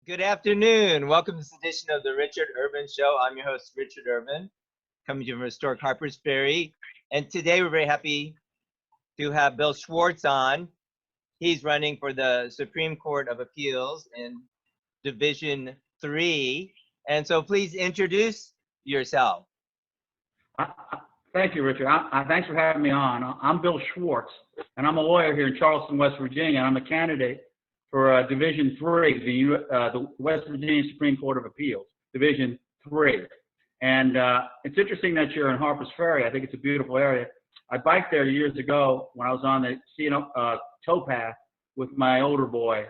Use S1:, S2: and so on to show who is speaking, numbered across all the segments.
S1: Good afternoon. Welcome to this edition of the Richard Urban Show. I'm your host, Richard Urban, coming to you from historic Harpers Ferry. And today we're very happy to have Bill Schwartz on. He's running for the Supreme Court of Appeals in Division 3. And so please introduce yourself.
S2: Thank you, Richard. Thanks for having me on. I'm Bill Schwartz, and I'm a lawyer here in Charleston, West Virginia. I'm a candidate for Division 3, the West Virginia Supreme Court of Appeals, Division 3. And it's interesting that you're in Harpers Ferry. I think it's a beautiful area. I biked there years ago when I was on the towpath with my older boy,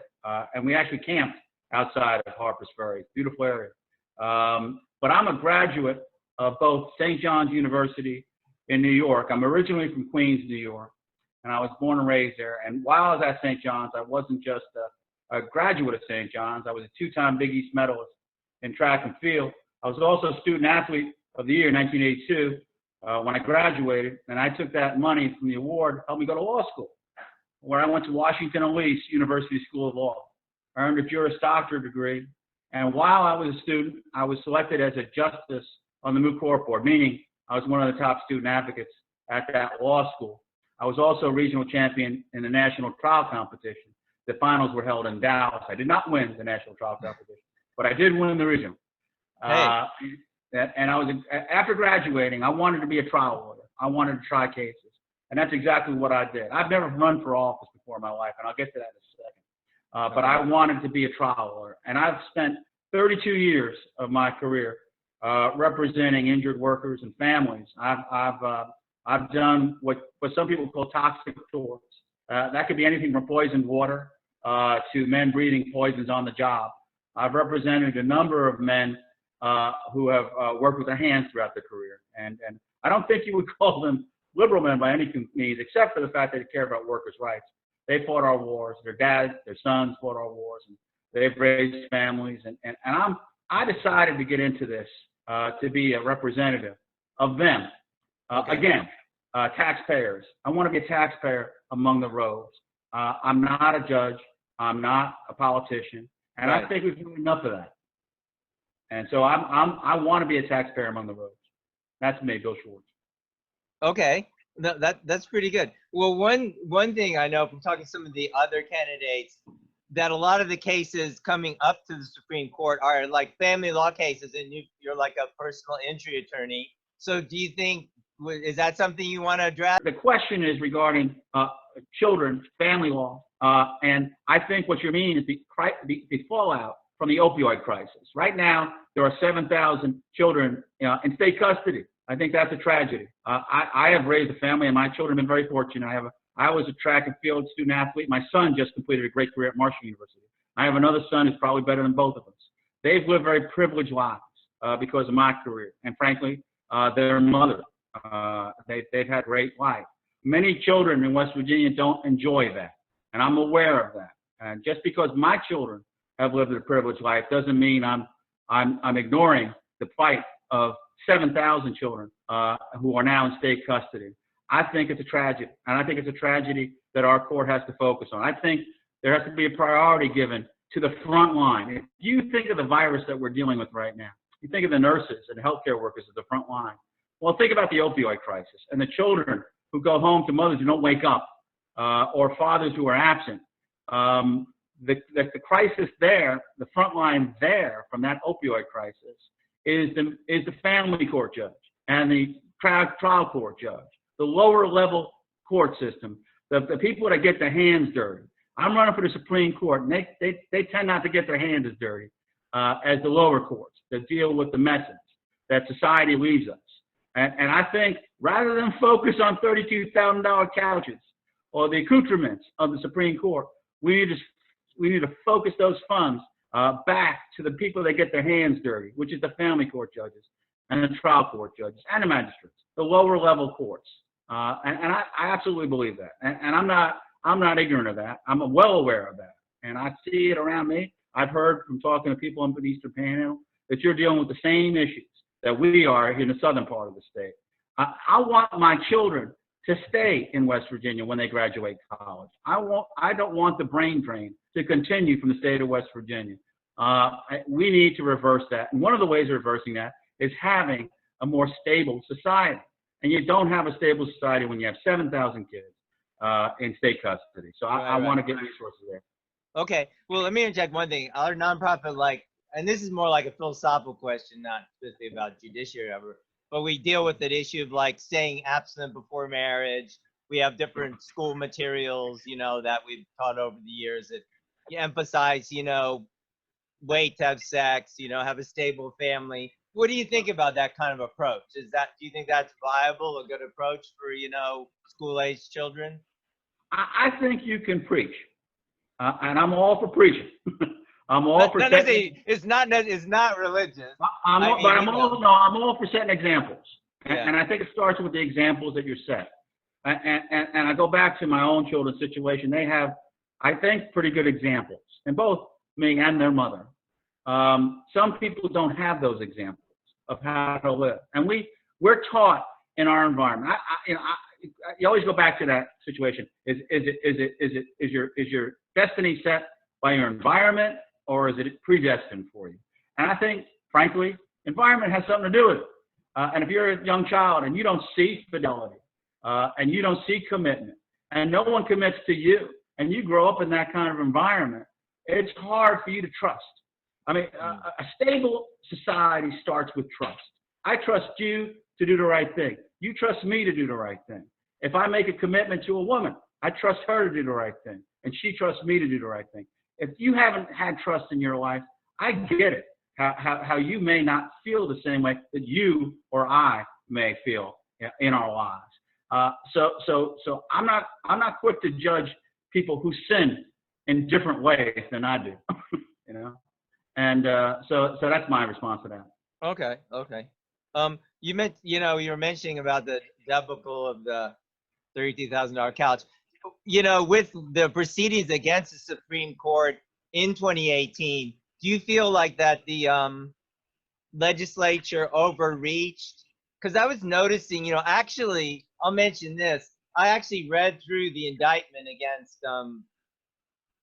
S2: and we actually camped outside of Harpers Ferry. Beautiful area. But I'm a graduate of both St. John's University in New York. I'm originally from Queens, New York, and I was born and raised there. And while I was at St. John's, I wasn't just a graduate of St. John's. I was a two-time Big East medalist in track and field. I was also Student Athlete of the Year in 1982 when I graduated, and I took that money from the award, helped me go to law school, where I went to Washington and Lee University School of Law. I earned a Juris Doctor degree, and while I was a student, I was selected as a justice on the moot court board, meaning I was one of the top student advocates at that law school. I was also a regional champion in the national trial competition. The finals were held in Dallas. I did not win the national trial competition, but I did win the regional.
S1: Hey.
S2: And I was, after graduating, I wanted to be a trial lawyer. I wanted to try cases, and that's exactly what I did. I've never run for office before in my life, and I'll get to that in a second. But I wanted to be a trial lawyer, and I've spent 32 years of my career representing injured workers and families. I've done what some people call toxic torts. That could be anything from poisoned water to men breathing poisons on the job. I've represented a number of men who have worked with their hands throughout their career. And I don't think you would call them liberal men by any means, except for the fact that they care about workers' rights. They fought our wars. Their dads, their sons fought our wars. And they've raised families. And I decided to get into this to be a representative of them. Again, taxpayers. I want to be a taxpayer among the rogues. I'm not a judge. I'm not a politician, and
S1: Right.
S2: I think we've done enough of that. And so I want to be a taxpayer among the rogues. That's me, Bill Schwartz.
S1: Okay, no, that's pretty good. Well, one thing I know from talking to some of the other candidates, that a lot of the cases coming up to the Supreme Court are like family law cases, and you're like a personal injury attorney. So do you think, is that something you want to address?
S2: The question is regarding children, family law, and I think what you mean is the fallout from the opioid crisis. Right now, there are 7,000 children in state custody. I think that's a tragedy. I have raised a family, and my children have been very fortunate. I was a track and field student athlete. My son just completed a great career at Marshall University. I have another son who's probably better than both of us. They've lived very privileged lives because of my career, and frankly, their mother. They've had great life. Many children in West Virginia don't enjoy that, and I'm aware of that. And just because my children have lived a privileged life doesn't mean I'm ignoring the plight of 7,000 children who are now in state custody. I think it's a tragedy, and I think it's a tragedy that our court has to focus on. I think there has to be a priority given to the front line. If you think of the virus that we're dealing with right now, you think of the nurses and healthcare workers at the front line. Well, think about the opioid crisis and the children who go home to mothers who don't wake up or fathers who are absent. The crisis there, the front line there from that opioid crisis is the family court judge and the trial court judge, the lower level court system, the people that get their hands dirty. I'm running for the Supreme Court, and they tend not to get their hands as dirty as the lower courts that deal with the message that society leaves us. And I think rather than focus on $32,000 couches or the accoutrements of the Supreme Court, we need to focus those funds back to the people that get their hands dirty, which is the family court judges and the trial court judges and the magistrates, the lower level courts. And I absolutely believe that. And I'm not ignorant of that. I'm well aware of that. And I see it around me. I've heard from talking to people in the Eastern Panhandle that you're dealing with the same issues that we are in the southern part of the state. I want my children to stay in West Virginia when they graduate college. I don't want the brain drain to continue from the state of West Virginia. We need to reverse that. And one of the ways of reversing that is having a more stable society. And you don't have a stable society when you have 7,000 kids in state custody. So I want to get resources there.
S1: Okay. Well, let me interject one thing. Our nonprofit, and this is more like a philosophical question, not specifically about judiciary ever, but we deal with the issue of staying abstinent before marriage. We have different school materials, that we've taught over the years that emphasize, wait to have sex, have a stable family. What do you think about that kind of approach? Do you think that's viable, a good approach for, school-aged children?
S2: I think you can preach, and I'm all for preaching. I'm all for setting.
S1: It's not religious.
S2: I'm all for setting examples, and I think it starts with the examples that you're set. And I go back to my own children's situation. They have, I think, pretty good examples, and both me and their mother. Some people don't have those examples of how to live, and we're taught in our environment. You always go back to that situation. Is your destiny set by your environment, or is it predestined for you? And I think, frankly, environment has something to do with it. And if you're a young child and you don't see fidelity, and you don't see commitment, and no one commits to you, and you grow up in that kind of environment, it's hard for you to trust. I mean, a stable society starts with trust. I trust you to do the right thing. You trust me to do the right thing. If I make a commitment to a woman, I trust her to do the right thing, and she trusts me to do the right thing. If you haven't had trust in your life, I get it, how you may not feel the same way that you or I may feel in our lives. So I'm not quick to judge people who sin in different ways than I do, And so that's my response to that.
S1: Okay. You were mentioning about the debacle of the $32,000 couch. With the proceedings against the Supreme Court in 2018, do you feel like that the legislature overreached? Because I was noticing, actually, I'll mention this. I actually read through the indictment against,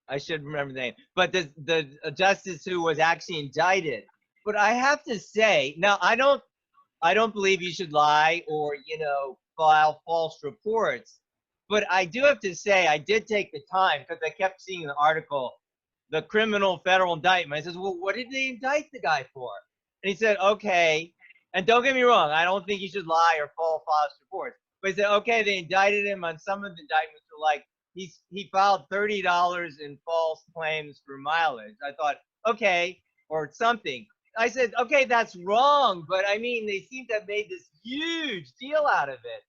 S1: I should remember the name, but the justice who was actually indicted. But I have to say, now I don't believe you should lie or, file false reports. But I do have to say, I did take the time because I kept seeing the article, the criminal federal indictment. I says, well, what did they indict the guy for? And he said, okay. And don't get me wrong, I don't think you should lie or file false reports. But he said, okay, they indicted him on some of the indictments were like, he filed $30 in false claims for mileage. I thought, okay, or something. I said, okay, that's wrong. But I mean, they seem to have made this huge deal out of it.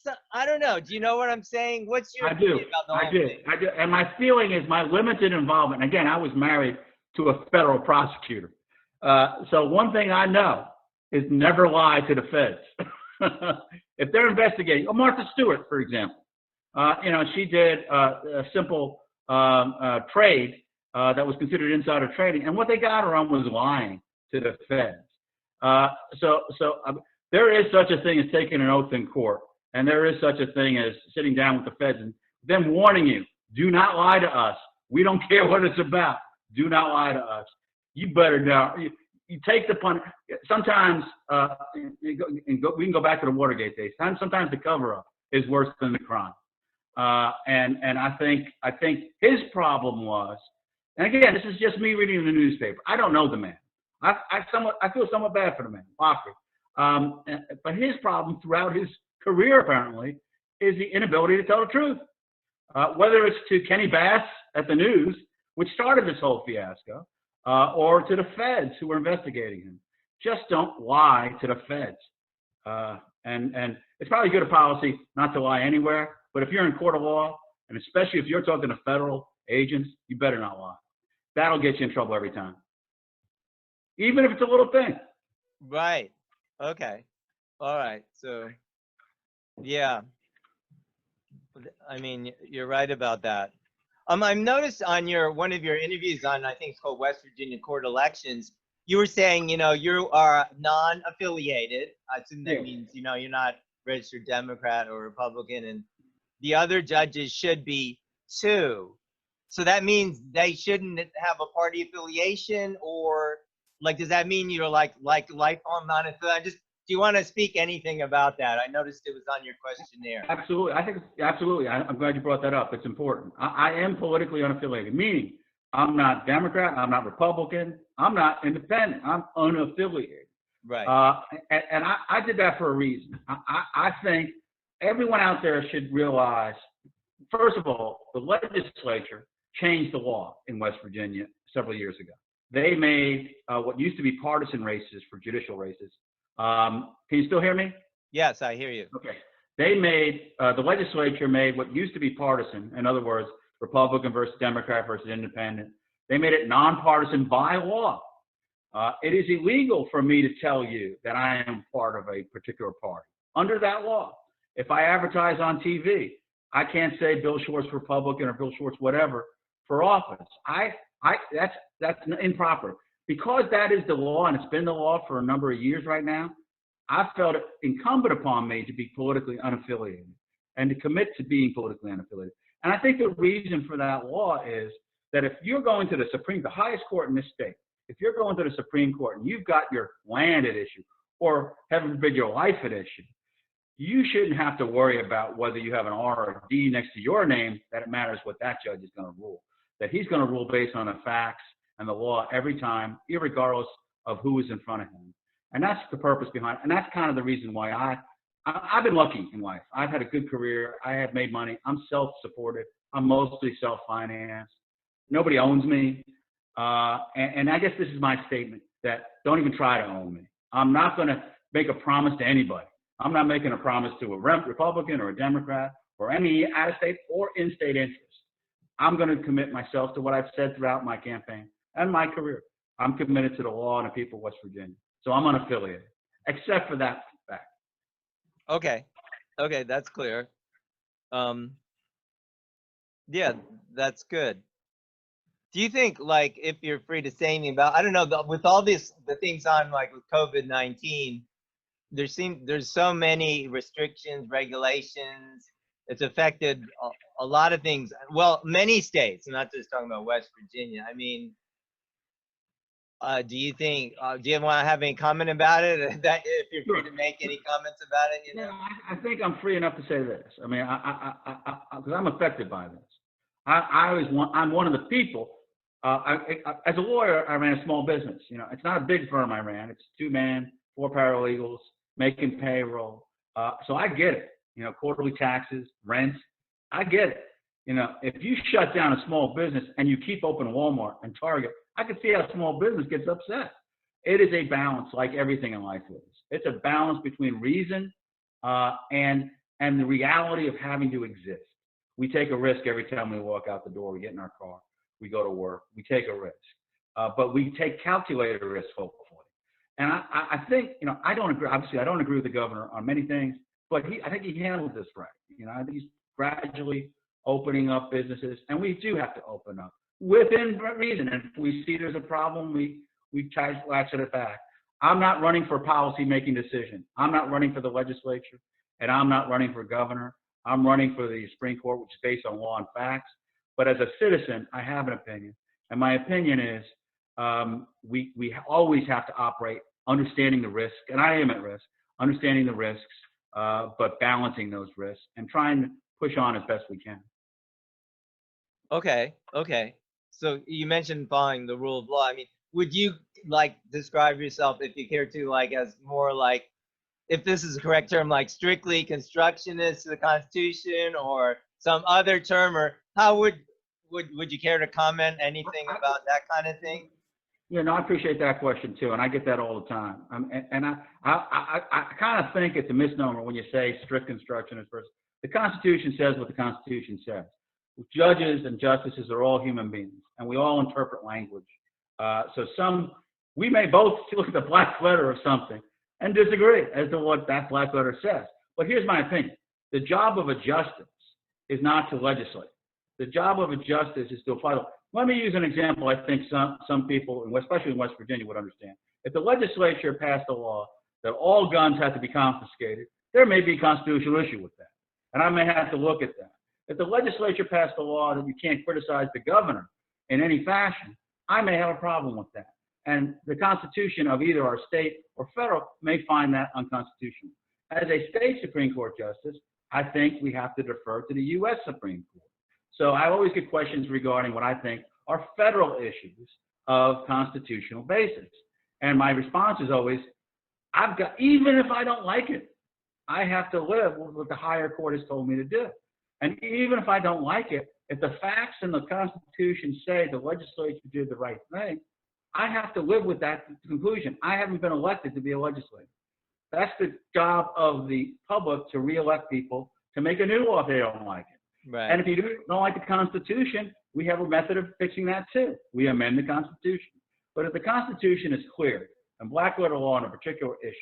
S1: So I don't know. Do you know what I'm saying? What's your opinion about the whole thing?
S2: I do. And my feeling is my limited involvement. Again, I was married to a federal prosecutor. So one thing I know is never lie to the feds. If they're investigating, Martha Stewart, for example, she did a simple trade that was considered insider trading. And what they got her on was lying to the feds. So there is such a thing as taking an oath in court. And there is such a thing as sitting down with the feds and them warning you, do not lie to us. We don't care what it's about. Do not lie to us. You better know. You take the pun. Sometimes, we can go back to the Watergate days. Sometimes the cover-up is worse than the crime. And I think his problem was, and again, this is just me reading the newspaper. I don't know the man. I feel somewhat bad for the man, but his problem throughout his career apparently is the inability to tell the truth. Whether it's to Kenny Bass at the news, which started this whole fiasco, or to the feds who were investigating him. Just don't lie to the feds. And it's probably good policy not to lie anywhere, but if you're in court of law, and especially if you're talking to federal agents, you better not lie. That'll get you in trouble every time. Even if it's a little thing.
S1: Right. Okay. All right. So, yeah. I mean, you're right about that. I've noticed on one of your interviews on, I think it's called West Virginia Court Elections, you were saying, you are non-affiliated. I assume that means, you're not registered Democrat or Republican, and the other judges should be too. so that means they shouldn't have a party affiliation, or like, does that mean you're like lifelong non-affiliated? Just, do you want to speak anything about that? I noticed it was on your questionnaire.
S2: Absolutely. I think absolutely. I'm glad you brought that up. It's important. I am politically unaffiliated, meaning I'm not Democrat, I'm not Republican, I'm not independent, I'm unaffiliated.
S1: Right.
S2: And I did that for a reason. I think everyone out there should realize, first of all, the legislature changed the law in West Virginia several years ago. They made what used to be partisan races for judicial races. Can you still hear me?
S1: Yes, I hear you.
S2: Okay. They made, the legislature made what used to be partisan, in other words, Republican versus Democrat versus independent. They made it nonpartisan by law. It is illegal for me to tell you that I am part of a particular party under that law. If I advertise on TV, I can't say Bill Schwartz Republican or Bill Schwartz whatever for office. That's improper. Because that is the law, and it's been the law for a number of years right now, I felt it incumbent upon me to be politically unaffiliated and to commit to being politically unaffiliated. And I think the reason for that law is that if you're going to the highest court in this state, if you're going to the Supreme Court and you've got your land at issue, or heaven forbid your life at issue, you shouldn't have to worry about whether you have an R or a D next to your name, that it matters what that judge is going to rule. That he's going to rule based on the facts and the law every time, irregardless of who is in front of him. And that's the purpose behind it. And that's kind of the reason why I've been lucky in life. I've had a good career. I have made money. I'm self-supported. I'm mostly self-financed. Nobody owns me. And I guess this is my statement, that don't even try to own me. I'm not going to make a promise to anybody. I'm not making a promise to a Republican or a Democrat or any out-of-state or in-state interest. I'm going to commit myself to what I've said throughout my campaign and my career. I'm committed to the law and the people of West Virginia. So I'm unaffiliated, except for that fact.
S1: Okay. Okay, that's clear. Yeah, that's good. Do you think, like, if you're free to say anything about, I don't know, with all the things on, like with COVID-19, there's so many restrictions, regulations. It's affected a lot of things. Well, many states, I'm not just talking about West Virginia. I mean, do you want to have any comment about it? That if you're free to make any comments about it, you know?
S2: Yeah, I think I'm free enough to say this. I mean, because I'm affected by this. I'm one of the people. As a lawyer, I ran a small business. You know, it's not a big firm I ran. It's 2-man, 4 paralegals, making payroll. So I get it. You know, quarterly taxes, rent. I get it. You know, if you shut down a small business and you keep open Walmart and Target, I can see how small business gets upset. It is a balance, like everything in life is. It's a balance between reason and the reality of having to exist. We take a risk every time we walk out the door. We get in our car. We go to work. We take a risk. But we take calculated risks, hopefully. And I think, you know, I don't agree. Obviously, I don't agree with the governor on many things, but I think he handled this right. You know, I think he's gradually opening up businesses, and we do have to open up within reason. And if we see there's a problem, we try to latch it back. I'm not running for policy-making decision. I'm not running for the legislature, and I'm not running for governor. I'm running for the Supreme Court, which is based on law and facts. But as a citizen, I have an opinion. And my opinion is we always have to operate understanding the risk, and I am at risk, understanding the risks, but balancing those risks and trying to push on as best we can.
S1: Okay. Okay. So you mentioned following the rule of law. I mean, would you like describe yourself, if you care to, like as more like, if this is the correct term, like strictly constructionist to the Constitution, or some other term, or how would you care to comment anything about that kind of thing?
S2: Yeah, no, I appreciate that question too, and I get that all the time. And I kind of think it's a misnomer when you say strict constructionist versus. The Constitution says what the Constitution says. Judges and justices are all human beings, and we all interpret language. So we may both look at the black letter of something and disagree as to what that black letter says. But here's my opinion. The job of a justice is not to legislate. The job of a justice is to apply law. Let me use an example I think some people, especially in West Virginia, would understand. If the legislature passed a law that all guns have to be confiscated, there may be a constitutional issue with that. And I may have to look at that. If the legislature passed a law that you can't criticize the governor in any fashion, I may have a problem with that. And the Constitution of either our state or federal may find that unconstitutional. As a state Supreme Court justice, I think we have to defer to the U.S. Supreme Court. So I always get questions regarding what I think are federal issues of constitutional basis. And my response is always, even if I don't like it, I have to live with what the higher court has told me to do. And even if I don't like it, if the facts in the Constitution say the legislature did the right thing, I have to live with that conclusion. I haven't been elected to be a legislator. That's the job of the public, to reelect people to make a new law if they don't like it.
S1: Right.
S2: And if you don't like the Constitution, we have a method of fixing that too. We amend the Constitution. But if the Constitution is clear, and black letter law on a particular issue,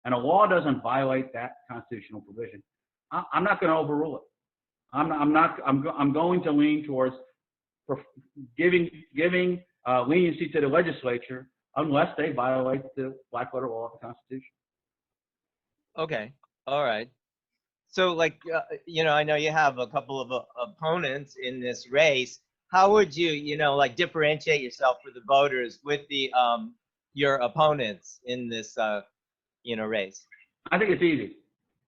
S2: and a law doesn't violate that constitutional provision, I'm not going to overrule it. I'm going to lean towards giving leniency to the legislature unless they violate the black letter law of the Constitution.
S1: Okay. All right. So, like, I know you have a couple of opponents in this race. How would you, like, differentiate yourself for the voters with the your opponents in this, race?
S2: I think it's easy.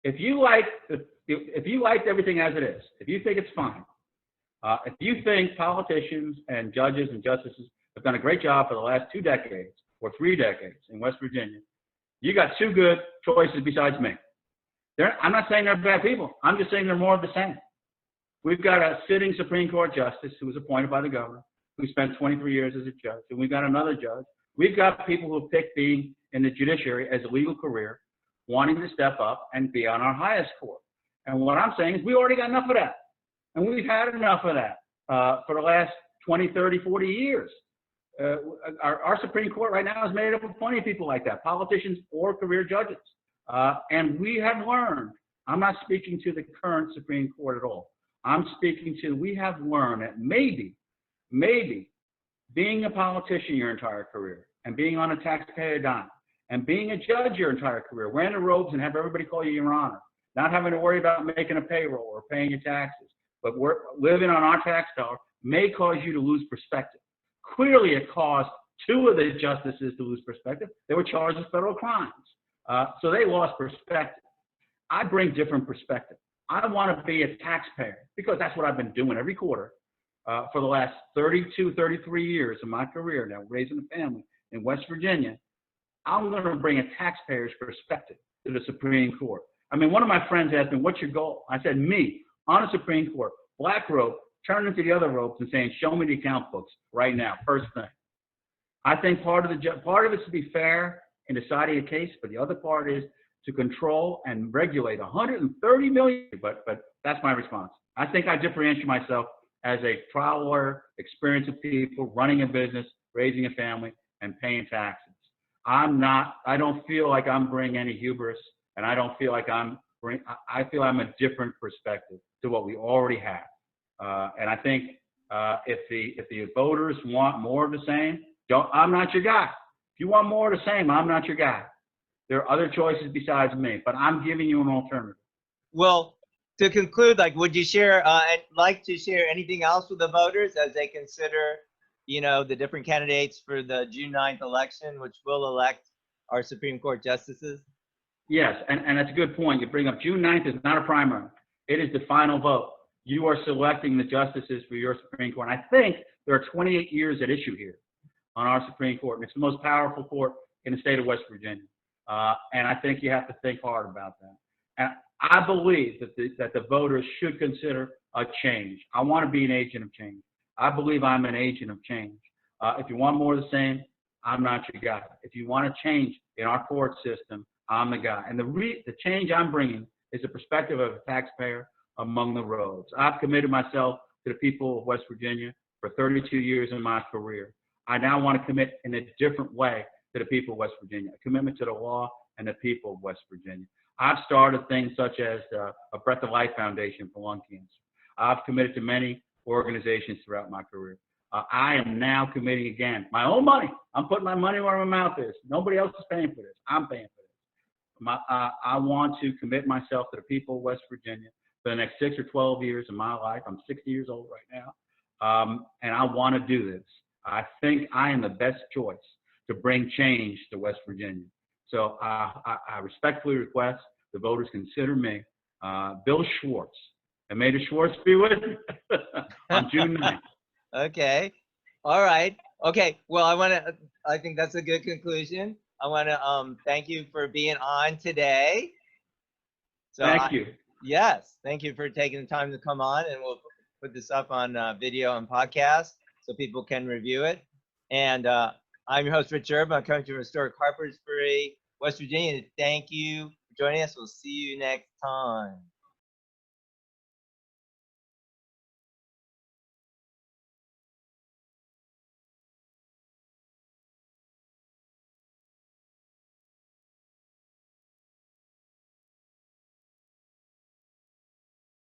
S2: If you liked everything as it is, if you think it's fine, if you think politicians and judges and justices have done a great job for the last 2 decades or 3 decades in West Virginia, you got 2 good choices besides me. I'm not saying they're bad people. I'm just saying they're more of the same. We've got a sitting Supreme Court justice who was appointed by the governor, who spent 23 years as a judge, and we've got another judge. We've got people who pick being in the judiciary as a legal career, wanting to step up and be on our highest court. And what I'm saying is we already got enough of that. And we've had enough of that for the last 20, 30, 40 years. Our Supreme Court right now is made up of plenty of people like that, politicians or career judges. And we have learned, I'm not speaking to the current Supreme Court at all. I'm speaking to, we have learned that maybe being a politician your entire career and being on a taxpayer dime and being a judge your entire career, wearing the robes and have everybody call you your honor, not having to worry about making a payroll or paying your taxes, but living on our tax dollar may cause you to lose perspective. Clearly, it caused 2 of the justices to lose perspective. They were charged with federal crimes. So they lost perspective. I bring different perspective. I want to be a taxpayer because that's what I've been doing every quarter for the last 32, 33 years of my career now, raising a family in West Virginia. I'm going to bring a taxpayer's perspective to the Supreme Court. I mean, one of my friends asked me, what's your goal? I said, me, on the Supreme Court, black robe, turning to the other ropes and saying, show me the account books right now, first thing. I think part of it's to be fair in deciding a case, but the other part is to control and regulate 130 million. But that's my response. I think I differentiate myself as a trial lawyer, experienced with people, running a business, raising a family, and paying taxes. I don't feel like I'm bringing any hubris, and I don't feel like I feel I'm a different perspective to what we already have. And I think if the voters want more of the same, I'm not your guy. If you want more of the same, I'm not your guy. There are other choices besides me, but I'm giving you an alternative.
S1: Well, to conclude, like, would you share like to share anything else with the voters as they consider, the different candidates for the June 9th election, which will elect our Supreme Court justices? Yes,
S2: and that's a good point. You bring up June 9th is not a primary. It is the final vote. You are selecting the justices for your Supreme Court. And I think there are 28 years at issue here on our Supreme Court, and it's the most powerful court in the state of West Virginia. And I think you have to think hard about that. And I believe that the voters should consider a change. I want to be an agent of change. I believe I'm an agent of change. If you want more of the same, I'm not your guy. If you want to change in our court system, I'm the guy. And the change I'm bringing is the perspective of a taxpayer among the roads. I've committed myself to the people of West Virginia for 32 years in my career. I now want to commit in a different way to the people of West Virginia, a commitment to the law and the people of West Virginia. I've started things such as a Breath of Life Foundation for lung cancer. I've committed to many organizations throughout my career. I am now committing again, my own money. I'm putting my money where my mouth is. Nobody else is paying for this. I'm paying for this. I want to commit myself to the people of West Virginia for the next 6 or 12 years of my life. I'm 60 years old right now. And I want to do this. I think I am the best choice to bring change to West Virginia. So I respectfully request the voters consider me, Bill Schwartz. And may the Schwartz be with you on June 9th.
S1: Okay. All right. Okay. Well, I think that's a good conclusion. I want to thank you for being on today. So
S2: Thank you.
S1: Yes. Thank you for taking the time to come on, and we'll put this up on video and podcast so people can review it. And I'm your host, Rich Urban. I'm coming to historic Harpersbury, West Virginia. Thank you for joining us. We'll see you next time.